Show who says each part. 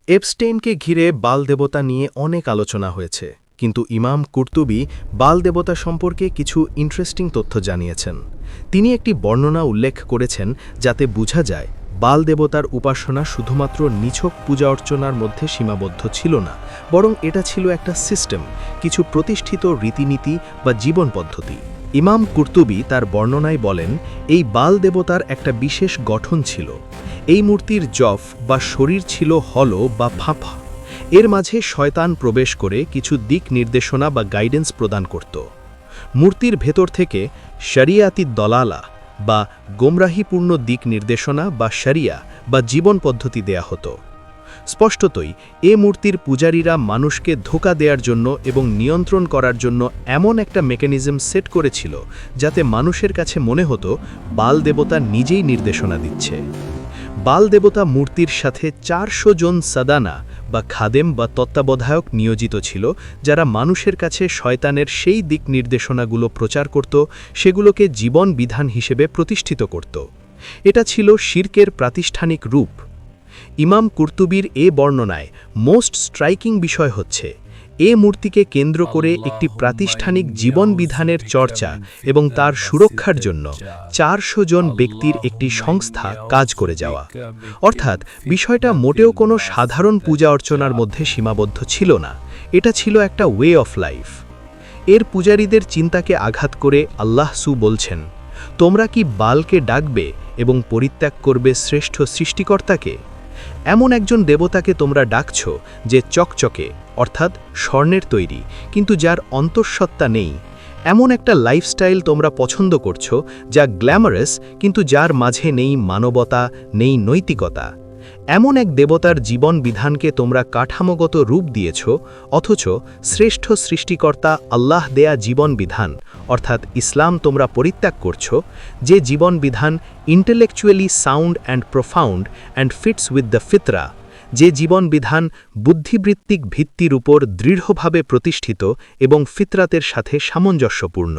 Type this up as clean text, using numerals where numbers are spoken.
Speaker 1: এপস্টেইনকে ঘিরে বাল দেবতা নিয়ে অনেক আলোচনা হয়েছে, কিন্তু ইমাম কুরতুবী বাল দেবতা সম্পর্কে কিছু ইন্টারেস্টিং তথ্য জানিয়েছেন। তিনি একটি বর্ণনা উল্লেখ করেছেন যাতে বোঝা যায় বাল দেবতার উপাসনা শুধুমাত্র নিছক পূজা অর্চনার মধ্যে সীমাবদ্ধ ছিল না, বরং এটা ছিল একটা সিস্টেম, কিছু প্রতিষ্ঠিত রীতিনীতি বা জীবন পদ্ধতি। ইমাম কুরতুবী তার বর্ণনায় বলেন, এই বাল দেবতার একটা বিশেষ গঠন ছিল। এই মূর্তির জফ বা শরীর ছিল হল বা ফাঁপা। এর মাঝে শয়তান প্রবেশ করে কিছু দিক নির্দেশনা বা গাইডেন্স প্রদান করত। মূর্তির ভেতর থেকে শরিয়াতি দলালা বা গোমরাহিপূর্ণ দিক নির্দেশনা বা শরিয়া বা জীবন পদ্ধতি দেয়া হতো। স্পষ্টতই এ মূর্তির পূজারীরা মানুষকে ধোঁকা দেওয়ার জন্য এবং নিয়ন্ত্রণ করার জন্য এমন একটা মেকানিজম সেট করেছিল যাতে মানুষের কাছে মনে হতো বাল দেবতা নিজেই নির্দেশনা দিচ্ছে। বাল দেবতা মূর্তির সাথে 400 জন সাদানা বা খাদেম বা তত্ত্বাবধায়ক নিয়োজিত ছিল, যারা মানুষের কাছে শয়তানের সেই দিক নির্দেশনাগুলো প্রচার করত, সেগুলোকে জীবন বিধান হিসেবে প্রতিষ্ঠিত করত। এটা ছিল শিরকের প্রাতিষ্ঠানিক রূপ। ইমাম কুরতুবীর এ বর্ণনায় মোস্ট স্ট্রাইকিং বিষয় হচ্ছে এ মূর্তিকে কেন্দ্র করে একটি প্রাতিষ্ঠানিক জীবন বিধানের চর্চা এবং তার সুরক্ষার জন্য 400 জন ব্যক্তির একটি সংস্থা কাজ করে যাওয়া। অর্থাৎ বিষয়টা মোটেও কোনো সাধারণ পূজা অর্চনার মধ্যে সীমাবদ্ধ ছিল না, এটা ছিল একটা ওয়ে অফ লাইফ। এর পূজারীদের চিন্তাকে আঘাত করে আল্লাহ বলছেন, তোমরা কি বালকে ডাকবে এবং পরিত্যাগ করবে শ্রেষ্ঠ সৃষ্টিকর্তাকে? এমন একজন দেবতাকে তোমরা ডাকছ যে চকচকে অর্থাৎ স্বর্ণের তৈরি, কিন্তু যার অন্তঃসত্ত্বা নেই। এমন একটা লাইফস্টাইল তোমরা পছন্দ করছো যা গ্ল্যামারাস, কিন্তু যার মাঝে নেই মানবতা, নেই নৈতিকতা। এমন এক দেবতার জীবন বিধানকে তোমরা কাঠামোগত রূপ দিয়েছ, অথচ শ্রেষ্ঠ সৃষ্টিকর্তা আল্লাহ দেয়া জীবন বিধান অর্থাৎ ইসলাম তোমরা পরিত্যাগ করছ, যে জীবন বিধান intellectually sound and profound and fits with the ফিতরা, যে জীবন বিধান বুদ্ধিবৃত্তিক ভিত্তির উপর দৃঢ়ভাবে প্রতিষ্ঠিত এবং ফিতরাতের সাথে সামঞ্জস্যপূর্ণ।